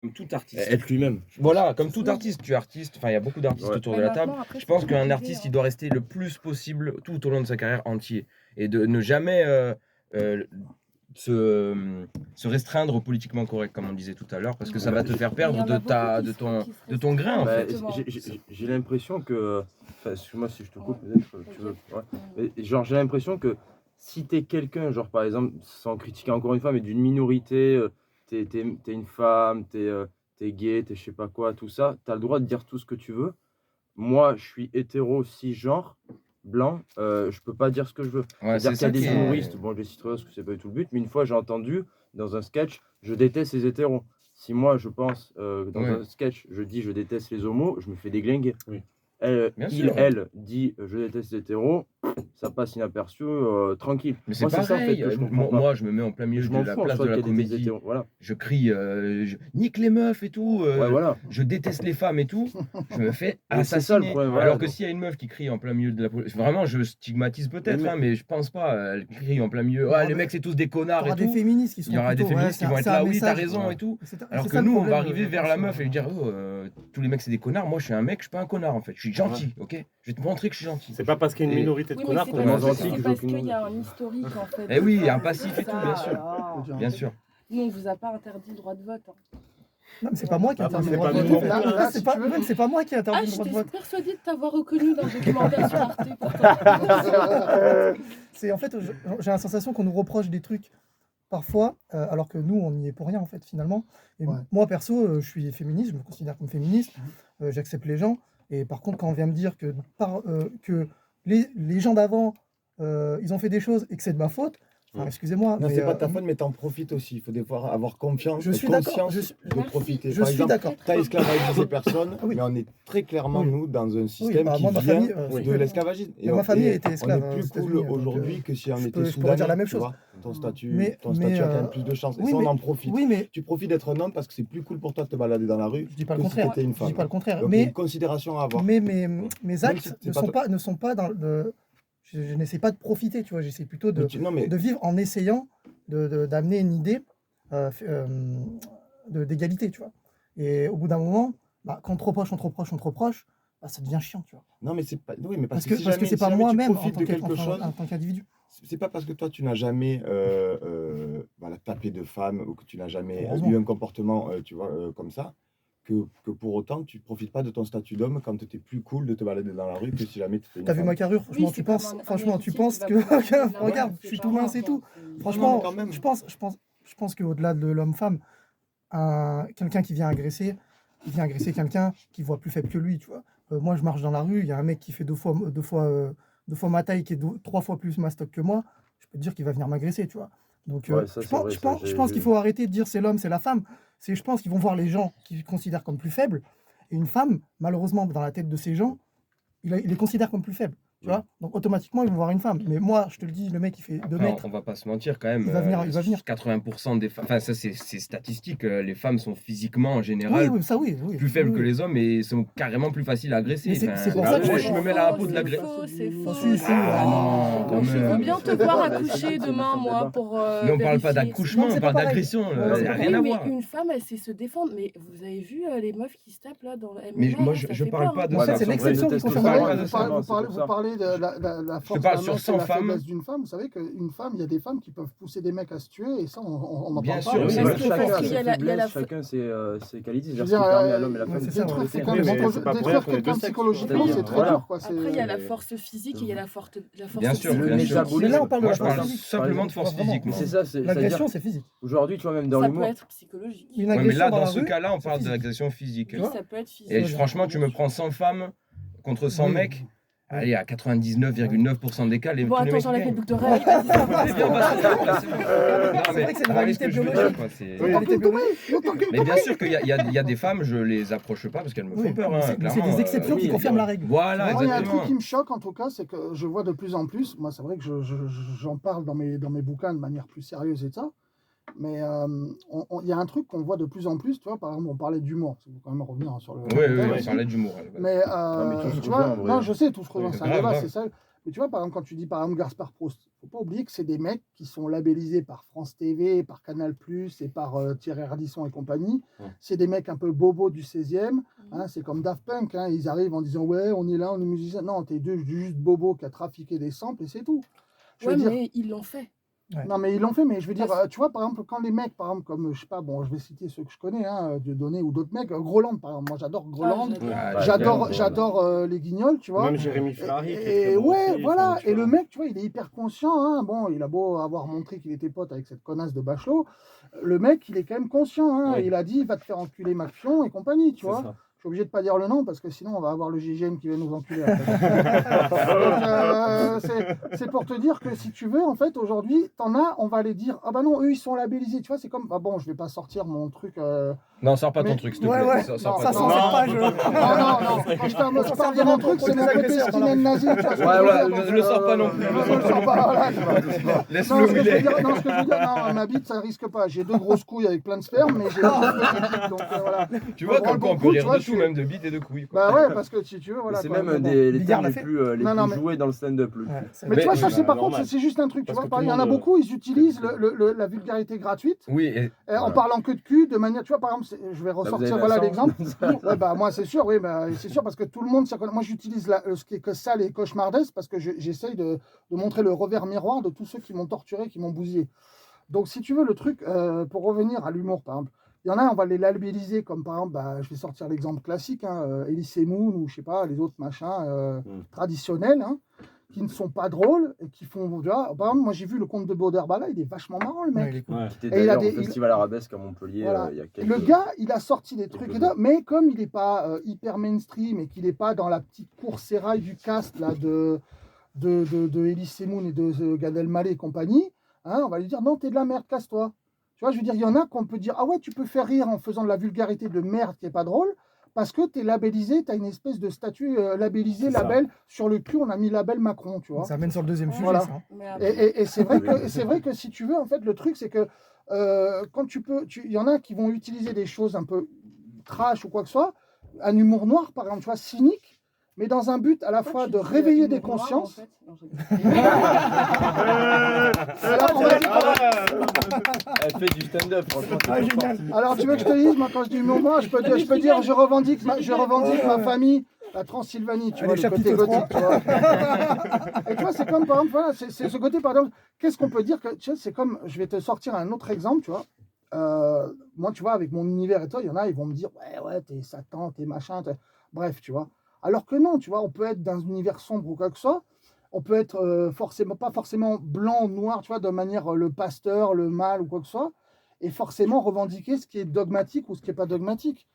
comme tout artiste. Être lui-même. Voilà, comme tout artiste, tu es artiste, enfin il y a beaucoup d'artistes Ouais. autour Mais de la table. maintenant, après, Je c'est pense plus qu'un privé, artiste, hein. il doit rester le plus possible tout au long de sa carrière entier et de ne jamais euh, se restreindre au politiquement correct, comme on disait tout à l'heure, parce que ça va te faire Mais il y perdre en a beaucoup de ton grain en Bah, fait. Exactement. j'ai l'impression que. Enfin, excuse-moi si je te coupe, peut-être, tu veux. Ouais. Mais genre, j'ai l'impression que si t'es quelqu'un, genre par exemple, sans critiquer encore une fois, mais d'une minorité, t'es une femme, t'es gay, t'es je sais pas quoi, tout ça, t'as le droit de dire tout ce que tu veux. Moi, je suis hétéro, cisgenre, blanc, je peux pas dire ce que je veux. Ouais, C'est-à-dire c'est qu'il y a ça des qui est. humoristes, bon, je les citerai parce que c'est pas du tout le but, mais une fois j'ai entendu dans un sketch, je déteste les hétéros. Si moi je pense dans Ouais. un sketch, je dis je déteste les homos, je me fais déglinguer. Oui. Bien sûr. Elle dit je déteste les hétéros, ça passe inaperçu, tranquille. Mais c'est Moi, c'est ça en fait pareil, que je comprends pas. moi je me mets en plein milieu Je de m'en la fous en place soi de la qu'il y ait des comédie, hétéros. Voilà. je crie, je nique les meufs et tout, Ouais, voilà. je déteste les femmes et tout, je me fais Mais c'est ça, le assassiner. problème, voilà, Alors que donc. s'il y a une meuf qui crie en plein milieu de la vraiment je stigmatise peut-être, Mais- hein, mais je pense pas, elle crie en plein milieu, Il y aura ouais les des- mecs c'est tous des connards T'auras et des tout. féministes qui sont Il y aura des plutôt, féministes qui vont être c'est un là, oui t'as message, raison ouais. et tout. C'est Alors c'est que ça le nous on va problème, arriver je vers pense, la meuf et lui dire oh tous les mecs c'est des connards, moi je suis un mec, je suis pas un connard en fait, je suis gentil, ok? Je vais te montrer que je suis gentil. C'est pas parce qu'il y a une Et- minorité de Oui, mais connards c'est qu'on est parce gentil, que- que c'est j'ai parce aucune qu'il y a un historique en fait. Eh oui, de un ça, passif et tout, ça, bien sûr. alors. Bien sûr. Nous, on vous a pas interdit le droit de vote. Hein. Non, mais c'est pas moi qui ai Ah, interdit c'est le droit pas de nous vote. non plus, Là, c'est pas, même, c'est pas moi qui ai interdit Ah, le droit de j'étais vote. persuadée de t'avoir reconnu dans le documentaire sur Arte. Pourtant. C'est en fait, j'ai la sensation qu'on nous reproche des trucs parfois, alors que nous, on n'y est pour rien en fait finalement. Et Ouais. moi perso, je suis féministe, je me considère comme féministe, j'accepte les gens. Et par contre, quand on vient me dire que les gens d'avant, ils ont fait des choses et que c'est de ma faute, enfin, excusez-moi, Non, mais c'est pas ta faute, mais t'en profites aussi. Il faut des fois avoir confiance Je et suis d'accord, conscience je suis- de Merci. profiter. je Par suis exemple, d'accord. t'as esclavagisé personne, Oui. mais on est très clairement, Oui. nous, dans un Oui, système bah, qui moi, ma vient famille, de l'esclavagisme. mais ma famille était on esclave, est aux plus cool États-Unis, donc, aujourd'hui que si on je était pourrais soudanais. dire la même tu chose. vois. Ton statut, Mais- ton statut a quand mais, même plus de chance. Et oui, ça, on mais- en profite. Oui, mais Tu profites d'être un homme parce que c'est plus cool pour toi de te balader dans la rue je dis pas que le si contraire. t'étais une Je femme. dis pas le contraire. Donc, il y a Mais une considération à avoir. mes actes si c'est ne sont pas dans le. Je n'essaie pas de profiter, tu vois. J'essaie plutôt Non, mais de vivre en essayant d'amener une idée d'égalité, tu vois. Et au bout d'un moment, bah, quand on te reproche, bah, ça devient chiant, tu vois. non, mais c'est pas. Oui, mais Parce parce que, que si c'est jamais pas tu moi-même en profites tant de quelque chose, qu'individu. c'est pas parce que toi tu n'as jamais voilà, tapé de femme ou que tu n'as jamais Heureusement. eu un comportement tu vois, comme ça que pour autant tu profites pas de ton statut d'homme quand tu es plus cool de te balader dans la rue que si jamais tu étais une T'as vu femme. ma carrure? Franchement, Oui, tu c'est penses, comme un franchement, tu héritier penses qui que, va prendre la regarde, main de je ses suis tout mince et parents, tout. quoi. Franchement, quand même. je pense qu'au-delà de l'homme-femme, quelqu'un qui vient agresser, quelqu'un qui voit plus faible que lui, tu vois. Moi, je marche dans la rue, il y a un mec qui fait deux fois ma taille, qui est 3 fois plus ma stock que moi, je peux te dire qu'il va venir m'agresser, tu vois. Donc, Ouais, ça, c'est vrai, ça, je pense qu'il faut arrêter de dire c'est l'homme, c'est la femme. Je pense qu'ils vont voir les gens qu'ils considèrent comme plus faibles. Et une femme, malheureusement, dans la tête de ces gens, il les considère comme plus faibles. Tu vois. Donc, automatiquement, ils vont voir une femme. Mais moi, je te le dis, le mec, il fait 2 Après, mètres. on va pas se mentir quand même. Il va venir. 80% des femmes, enfin ça c'est statistique, les femmes sont physiquement en général Oui, ça oui. plus faibles Oui, que oui. les hommes et sont carrément plus faciles à agresser. Mais c'est Enfin, pour ça que moi je- je me mets à la peau de l'agresseur. C'est faux, Si, si, Ah non, quand Je veux même. bien te voir accoucher demain, moi, pour. Mais on parle pas vérifier. d'accouchement, Non, on c'est parle pas pareil. d'agression, Ouais, ça c'est n'a pas rien Oui, à mais voir. une femme, elle sait se défendre. Mais vous avez vu les meufs qui se tapent là dans le Mais MMA, moi là, je, ça je fait parle peur, pas hein. de Ouais, ça. c'est l'exception qui Vous confirme savez, la règle. vous parlez de la force parle d'un sur mec 100 et la femmes. faiblesse d'une femme. Vous savez qu'une femme, il y a des femmes qui peuvent pousser des mecs à se tuer et ça, on en Bien parle sûr, pas. oui, Mais mais c'est ce que parce fait qu'il y a la- la- Chacun ses qualités, Je c'est-à-dire veux ce qui dire, permet à l'homme et la ouais, femme c'est de ça, détruire, ouais. c'est Oui, quand mais même c'est pas pour détruire rien qu'on est quelqu'un deux sexes, psychologiquement, tu vois. c'est très Voilà. dur, quoi. Après, il y a la force physique et il y a la force Bien sûr, Le bien sûr. métabolisme. Mais là, on parle de Moi la je parle force physique. simplement de force Vraiment. physique. Mais moi. c'est ça, c'est-à-dire, L'agression, c'est physique. aujourd'hui, tu vois, même dans Ça l'humour, peut être psychologique. Une Ouais, mais agression là dans dans la ce rue, cas-là on c'est parle physique. d'agression physique. Oui, ça peut être physique. Et franchement tu me prends 100 femmes contre 100 Oui. mecs, allez à 99,9% des cas, Bon, tous les attends, mecs j'enlève gagnent. les boucles d'oreilles. Vas-y, ça va. C'est bien, bah, c'est bon, bah, c'est bon. Non, C'est mais vrai que c'est une vous voyez réalité ce que je veux dire, biologique. quoi, c'est- C'est une réalité biologique. Mais bien sûr qu'il y a des femmes, je les approche pas parce qu'elles me font Oui, peur, mais hein, c'est clairement. des exceptions qui oui, confirment la règle. Voilà, Moi, il y a un truc exactement. qui me choque en tout cas, c'est que je vois de plus en plus, moi c'est vrai que j'en parle dans mes bouquins de manière plus sérieuse et ça, mais il y a un truc qu'on voit de plus en plus, tu vois, par exemple on parlait d'humour, il faut quand même revenir sur le Oui, thème oui, on aussi. parlait d'humour. Mais mais tout se tu rejoint, vois, en vrai. non je sais, tout se rejoint, Oui, c'est un grave, débat, grave. c'est ça, Mais tu vois, par exemple, quand tu dis par exemple Gaspard Proust, faut pas oublier que c'est des mecs qui sont labellisés par France TV, par Canal+, et par Thierry Ardisson et compagnie. C'est des mecs un peu bobos du 16e. Hein, c'est comme Daft Punk. Hein, ils arrivent en disant ouais, on est là, on est musicien. Non, t'es juste bobo qui a trafiqué des samples et c'est tout. Je veux dire, mais ils l'ont fait. non, mais ils l'ont fait, mais je veux dire, tu vois, par exemple, quand les mecs, par exemple, comme, je sais pas, bon, je vais citer ceux que je connais, hein, Dieudonné ou d'autres mecs, Groland, par exemple, moi j'adore Groland, j'adore les Guignols, tu vois. Même Jérémy Ferrari. Et ouais, voilà, et le mec, tu vois, il est hyper conscient, hein, bon, il a beau avoir montré qu'il était pote avec cette connasse de Bachelot, le mec, il est quand même conscient, hein, il a dit, il va te faire enculer Mac-Fion et compagnie, tu vois. Je suis obligé de pas dire le nom parce que sinon on va avoir le GIGN qui va nous enculer. C'est pour te dire que si tu veux, en fait, aujourd'hui, t'en as, on va aller dire ah bah non, eux ils sont labellisés, tu vois, c'est comme ah bon, je vais pas sortir mon truc. Non, sors pas ton truc, s'il te plaît. Ouais. Sors Ça pas sent ton cette truc. page. Non. Quand je parle de mon truc, c'est mon côté skinhead nazi. Le sors pas non plus. Laisse-le où il est. Non, ce que je veux dire, non, ma bite, ça risque pas. J'ai 2 grosses couilles avec plein de sperme, mais j'ai pas de petite bite, donc voilà. Tu vois, comme quoi on peut rire de tout, même de bites et de couilles. Bah ouais, parce que si tu veux, voilà. C'est même les thèmes les plus mais- joués dans le stand-up. Mais tu vois, ça, c'est par normal. contre, c'est juste un truc. Tu Parce vois, que il y en a beaucoup, ils utilisent la vulgarité gratuite Oui, en parlant que de cul, de manière. Tu vois, par exemple, je vais ressortir voilà l'exemple. Ouais, bah, moi, c'est sûr, oui, bah, c'est sûr, parce que tout le monde s'y reconnaît. Moi, j'utilise ce qui est que sale et cauchemardesque parce que j'essaye de montrer le revers miroir de tous ceux qui m'ont torturé, qui m'ont bousillé. Donc, si tu veux, le truc, pour revenir à l'humour, par exemple, il y en a, on va les labelliser comme par exemple, bah, je vais sortir l'exemple classique, hein, Elise Moon ou je sais pas, les autres machins traditionnels, hein, qui ne sont pas drôles et qui font. Tu vois, par exemple, moi j'ai vu le conte de Bauderbala, il est vachement marrant le mec. Qui était d'ailleurs au Festival Arabesque à Montpellier Voilà. il y a Et quelques le gars, il a sorti des trucs, mais comme il n'est pas hyper mainstream et qu'il n'est pas dans la petite course sérail du cast là, de Elise Moon et de Gad Elmaleh et compagnie, hein, on va lui dire non, t'es de la merde, casse-toi. Tu vois, je veux dire, il y en a qu'on peut dire ah ouais, tu peux faire rire en faisant de la vulgarité de merde qui est pas drôle, parce que tu es labellisé, tu as une espèce de statut labellisé, label sur le cul, on a mis label Macron, tu vois. Ça mène sur le deuxième sujet, Voilà. ça. Et c'est vrai que si tu veux, en fait, le truc, c'est que quand il y en a qui vont utiliser des choses un peu trash ou quoi que ce soit, un humour noir, par exemple, tu vois, cynique, mais dans un but à la fois de réveiller des consciences. Elle fait du stand-up, franchement. Génial. Alors, tu veux que je te dise, moi, quand je dis humour noir, je peux dire, je revendique ma famille. La Transylvanie, tu vois, le côté gothique, tu vois. Et tu vois, c'est comme, par exemple, voilà, c'est ce côté, par exemple, qu'est-ce qu'on peut dire que, tu sais, c'est comme, je vais te sortir un autre exemple, tu vois. Moi, tu vois, avec mon univers et toi, il y en a, ils vont me dire, ouais, t'es Satan, t'es machin, bref, tu vois. Alors que non, tu vois, on peut être dans un univers sombre ou quoi que ce soit, on peut être pas forcément blanc ou noir, tu vois, de manière le pasteur, le mal ou quoi que ce soit, et forcément revendiquer ce qui est dogmatique ou ce qui n'est pas dogmatique.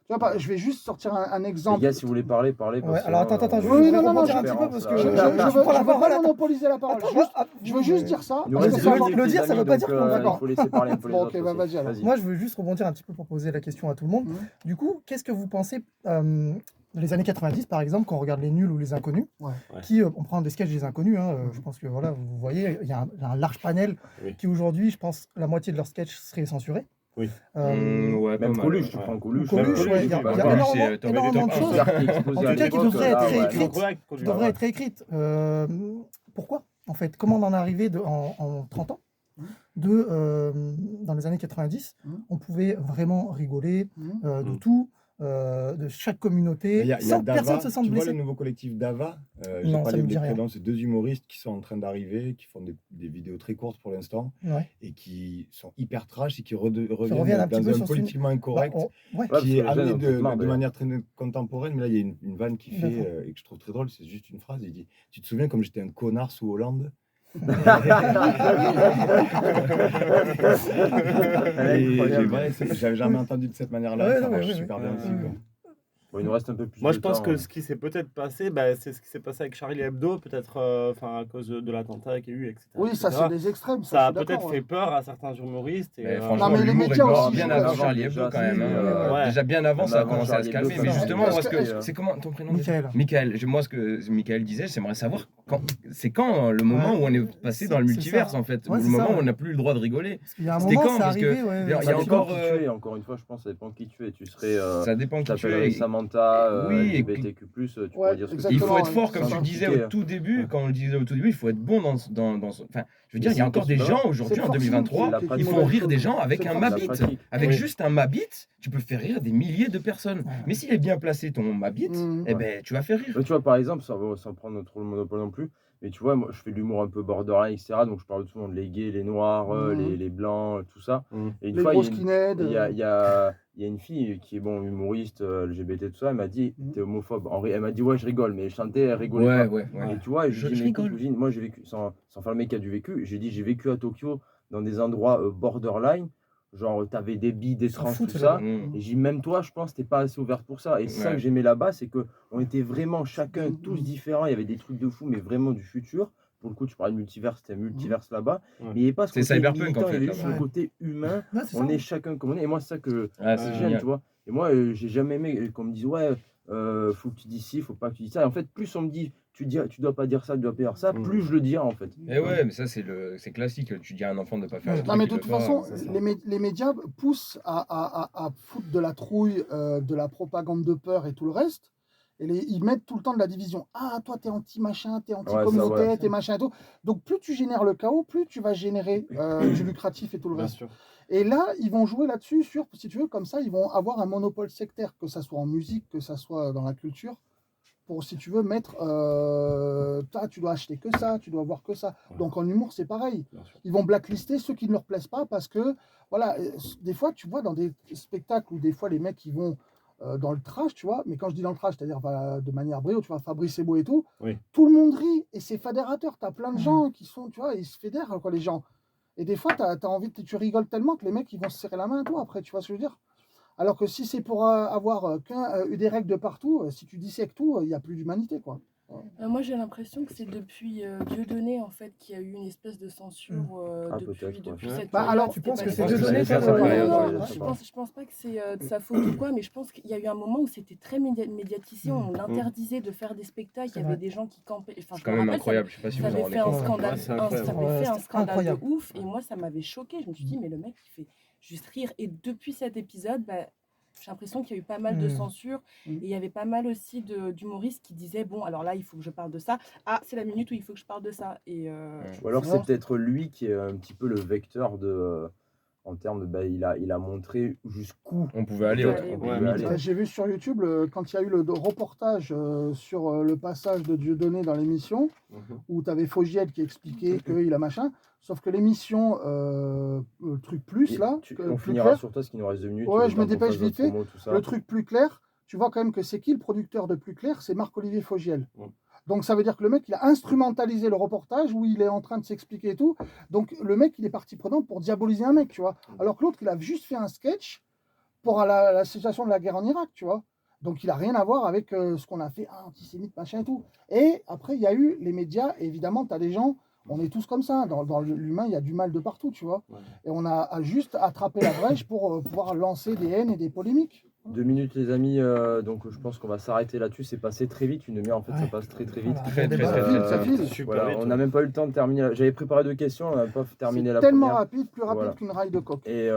Tu vois, je vais juste sortir un exemple. Les gars, si vous voulez parler. Ouais, alors attends, je Oui, vais non, rebondir un petit peu parce que je veux pas monopoliser la parole. Je veux juste dire ça. Le dire, ça veut pas dire qu'on il faut laisser parler un peu les Bon, autres ok, bah, aussi. vas-y alors. Moi, je veux juste rebondir un petit peu pour poser la question à tout le monde. Du coup, qu'est-ce que vous pensez dans les années 90, par exemple, quand on regarde Les Nuls ou Les Inconnus, qui, on prend des sketchs des Inconnus, hein, je pense que voilà, vous voyez, il y a un large panel qui aujourd'hui, je pense, la moitié de leurs sketchs seraient censurés. Oui. Ouais, Même pas Coluche, mal, tu ouais. prends Coluche. Coluche, ouais, il y a énormément de choses, en tout cas, qui devraient être réécrites. Qui devraient être réécrites. Pourquoi, en fait? Comment on en est arrivé en 30 ans dans les années 90, on pouvait vraiment rigoler de tout. De chaque communauté, sans que personne se sente blessé. Tu vois blessé. le nouveau collectif Dava, Non, j'ai ça me parlé dit des rien. prénoms, c'est 2 humoristes qui sont en train d'arriver, qui font des vidéos très courtes pour l'instant, et qui sont hyper trash et qui reviennent un petit peu dans un sur politiquement incorrect, ouais. qui est parce que les amené jeunes ont de manière très contemporaine. Mais là, il y a une vanne qui fait, et que je trouve très drôle, c'est juste une phrase, il dit « Tu te souviens comme j'étais un connard sous Hollande ?» J'avais jamais entendu de cette manière-là, ça marche super bien aussi. Bon, il nous reste un peu plus Moi, de je pense temps, que ce qui s'est peut-être passé, bah, c'est ce qui s'est passé avec Charlie Hebdo, peut-être à cause de l'attentat qu'il y a eu, etc. Oui, ça, c'est des extrêmes. Ça a peut-être fait peur à certains humoristes. Et, franchement, non, mais les l'humour médias est mort aussi bien jouent avant là-dessus. Charlie Hebdo quand même. Ouais. Déjà bien avant, ça a commencé à se calmer. Mais justement, moi, Parce que- c'est comment ton prénom? Michael. Michael. Moi, ce que Michael disait, j'aimerais savoir c'est quand le moment Ouais. où on est passé dans le C'est multiverse, ça. en fait, Ouais, le c'est moment ça, où on ouais. n'a plus le droit de rigoler. Parce qu'il y a un C'était moment, quand c'est Parce que arrivé, ouais. il y a Ça dépend encore, qui tu es, encore une fois, je pense que ça dépend qui tu es. Tu serais. ça dépend qui tu T'appellerais es. Samantha, Oui, et LGBTQ, tu Ouais, pourrais dire ce que tu Il exactement, faut veux. être fort, ouais, comme c'est tu le ça. disais compliqué, au tout début, quand on le disait au tout début, il faut être bon dans enfin, je veux Mais dire, il y c'est a une encore des question, gens aujourd'hui, c'est en le forcing 2023, qui est ils une font mauvaise rire chose. des gens avec C'est un le la Mabit. pratique. Avec Oui. juste un Mabit, tu peux faire rire des milliers de personnes. Ouais. Mais s'il est bien placé, ton Mabit, Mhm. eh ben, tu vas faire rire. Tu vois, par exemple, sans prendre trop le monopole non plus, mais tu vois, moi, je fais de l'humour un peu borderline, etc. Donc, je parle de tout le monde, les gays, les noirs, Mhm. les blancs, tout ça. Et une Les fois, gros il y a une- skinheads. il y a une fille qui est humoriste, LGBT, tout ça. Elle m'a dit, Mhm. t'es homophobe. Elle m'a dit, ouais, je rigole, mais je sentais, elle rigolait Ouais, pas. ouais, ouais. Et tu vois, je Je dis, mais écoute, rigole. cousine, moi, j'ai vécu, sans faire le mec qui a du vécu, j'ai dit, j'ai vécu à Tokyo dans des endroits borderline. Genre, t'avais des billes, des Ils s'en trans, foutent, tout là-bas. ça. Mmh. Et j'ai dit, même toi, je pense, t'es pas assez ouverte pour ça. Et c'est ça Ouais. que j'aimais là-bas, c'est que on était vraiment chacun, Mhm. tous différents. Il y avait des trucs de fou, mais vraiment du futur. Pour le coup, tu parlais de multivers, c'était multivers là-bas. Ouais. Mais il n'y avait pas ce C'est côté cyberpunk, militant, en il y fait, avait juste là-bas. le côté humain. Ouais, c'est On ça. est chacun comme on est. Et moi, c'est ça que Ah, c'est j'aime, génial. tu vois. Et moi, j'ai jamais aimé qu'on me dise, ouais, faut que tu dises ci, faut pas que tu dises ça. Et en fait, plus on me dit, tu dois pas dire ça, tu dois pas dire ça, plus je le dis, en fait. Et ouais, mais ça, c'est classique. Tu dis à un enfant de pas faire Ouais. le Non, truc, mais il de veut toute pas. façon, c'est ça. les médias poussent à foutre de la trouille, de la propagande de peur et tout le reste. Et ils mettent tout le temps de la division. Ah, toi, t'es anti-machin, t'es anti-communauté, Ouais. t'es machin et tout. Donc, plus tu génères le chaos, plus tu vas générer du lucratif et tout le Bien reste. sûr. Et là, ils vont jouer là-dessus, si tu veux, comme ça, ils vont avoir un monopole sectaire, que ça soit en musique, que ça soit dans la culture, pour, si tu veux, mettre, toi, tu dois acheter que ça, tu dois voir que ça. Ouais. Donc en humour, c'est pareil. Bien sûr. Ils vont blacklister ceux qui ne leur plaisent pas parce que, voilà, des fois, tu vois, dans des spectacles où des fois les mecs, ils vont dans le trash, tu vois, mais quand je dis dans le trash, c'est-à-dire de manière brio, tu vois, Fabrice Eboué et tout, Oui. tout le monde rit et c'est fédérateur. Tu as plein de Mhm. gens qui sont, tu vois, ils se fédèrent, quoi, les gens. Et des fois, tu as envie, tu rigoles tellement que les mecs, ils vont se serrer la main à toi après, tu vois ce que je veux dire? Alors que si c'est pour avoir des règles de partout, si tu dissèques tout, il n'y a plus d'humanité, quoi. Moi, j'ai l'impression que c'est depuis Dieudonné, en fait, qu'il y a eu une espèce de censure Ah, depuis, peut-être, ouais. depuis Ouais. cette Bah, période. alors, tu C'était penses pas que des- c'est Je pense que Dieudonné, c'est toi, ça, ouais, période, ouais, ouais, ouais. Je pense pas que c'est de sa faute ou quoi, mais je pense qu'il y a eu un moment où c'était très médiatisé, on l'interdisait de faire des spectacles, C'est il y avait vrai. des gens qui campaient. Enfin, C'est je quand me même rappelle, incroyable. Je sais pas si ça vous en avait rendez fait un compte. scandale, Ouais, c'est incroyable. ça avait fait un C'était scandale incroyable. de ouf, et moi, ça m'avait choqué. Je me suis dit, mais le mec, il fait juste rire. Et depuis cet épisode, bah, j'ai l'impression qu'il y a eu pas mal de censure et il y avait pas mal aussi d'humoristes qui disaient bon alors là il faut que je parle de ça, ah c'est la minute où il faut que je parle de ça et Ou alors, C'est c'est vrai. peut-être lui qui est un petit peu le vecteur de. En termes de. Bah, il a montré jusqu'où On pouvait aller, Ouais, ouais. ouais. On pouvait Ouais. limite. Ouais. J'ai vu sur YouTube, quand il y a eu le reportage sur le passage de Dieudonné dans l'émission, où tu avais Fogiel qui expliquait qu'il a machin, sauf que l'émission le truc plus, là, On plus finira clair, sur toi, parce qu'il nous reste 2 minutes. Ouais, le je temps me qu'on dépêche fasse notre vite fait. promo, tout ça. le truc plus clair, tu vois quand même que c'est qui le producteur de Plus Clair? C'est Marc-Olivier Fogiel. Ouais. Donc ça veut dire que le mec, il a instrumentalisé le reportage où il est en train de s'expliquer et tout. Donc le mec, il est partie prenante pour diaboliser un mec, tu vois. Alors que l'autre, il a juste fait un sketch pour la situation de la guerre en Irak, tu vois. Donc il n'a rien à voir avec ce qu'on a fait, antisémite, machin et tout. Et après, il y a eu les médias, et évidemment, tu as des gens, on est tous comme ça, dans l'humain, il y a du mal de partout, tu vois. Ouais. Et on a juste attrapé la brèche pour pouvoir lancer des haines et des polémiques. 2 minutes, les amis. Donc, je pense qu'on va s'arrêter là-dessus. C'est passé très vite. Une demi-heure, en fait, ça Ouais. passe très, très vite. Voilà, Très, bon très, débat. très vite, ça file. Super Voilà, vite, on ouais. n'a même pas eu le temps de terminer. J'avais préparé 2 questions, on n'a pas terminé C'est la tellement première. rapide, plus rapide Voilà. qu'une raille de coq. Et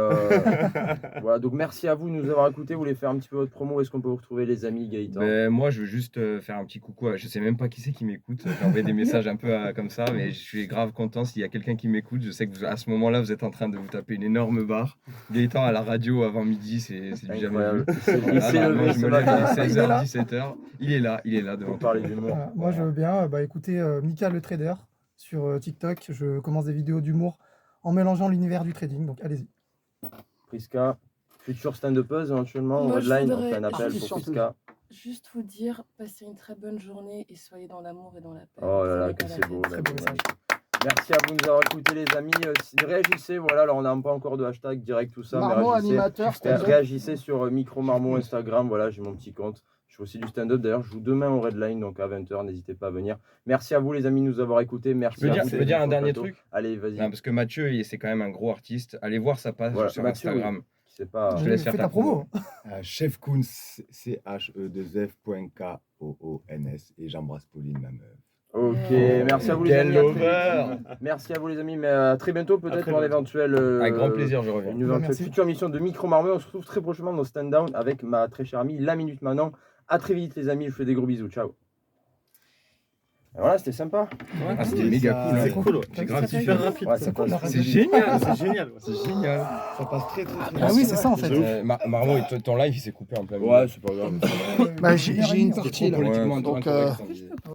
voilà, donc merci à vous de nous avoir écoutés. Vous voulez faire un petit peu votre promo? Où est-ce qu'on peut vous retrouver, les amis, Gaëtan? Ben, moi, je veux juste faire un petit coucou. Je sais même pas qui c'est qui m'écoute. J'ai envoyé des messages un peu comme ça, mais je suis grave content s'il y a quelqu'un qui m'écoute. Je sais que à ce moment-là, vous êtes en train de vous taper une énorme barre. Gaëtan à la radio avant midi, c'est du jamais vu. Incroyable. Il s'est Ah, levé moi, je ce me lève à matin. 16h, 17h. Il est là devant On toi. parlait d'humour. Voilà. Moi, je veux bien écouter Mika le trader sur TikTok. Je commence des vidéos d'humour en mélangeant l'univers du trading. Donc, allez-y. Priska, futur stand-upeuse éventuellement, Moi, je Redline, on voudrais fait un appel juste pour chanter. Priska. juste vous dire passez une très bonne journée et soyez dans l'amour et dans la paix. Oh là Prenez là, pas que la c'est tête. beau. Très beau là, message. Merci à vous de nous avoir écoutés, les amis. Réagissez, voilà, alors on n'a pas encore de hashtag direct, tout ça, Marmot, mais réagissez. animateur, stand-up. Réagissez sur Micro Marmot Instagram, voilà, j'ai mon petit compte. Je fais aussi du stand-up, d'ailleurs, je joue demain au Redline, donc à 20h, n'hésitez pas à venir. Merci à vous, les amis, de nous avoir écoutés. Merci Je peux à dire, vous je peux d'être dire un sur le dernier plateau. truc. Allez, vas-y. Non, parce que Mathieu, c'est quand même un gros artiste. Allez voir sa page Voilà, sur Mathieu, Instagram. C'est pas. Je te laisse faire Fais ta ta promo. Chef Koons, CHE2F.KOONS. Et j'embrasse Pauline, ma meuf. Ok, merci à vous les Quel amis. À très lover. vite. Merci à vous les amis, mais à très bientôt peut-être très pour bientôt. l'éventuelle Avec grand plaisir, je reviens. une éventuelle Merci. future mission de Micro Marmot. On se retrouve très prochainement dans Stand Down avec ma très chère amie La Minute Manon. À très vite les amis, je vous fais des gros bisous. Ciao. Et voilà, c'était sympa. Ah, c'était méga cool. C'est hein. cool. J'ai grave C'est kiffé. Super rapide. Ouais, ça passe. C'est génial. C'est génial. C'est génial. Ça passe très Ah oui, c'est ça en fait. Marmot, ton live, il s'est coupé en plein milieu. Ouais, c'est pas grave. Bah, j'ai une partie là. Politiquement Donc, incorrect, on disait.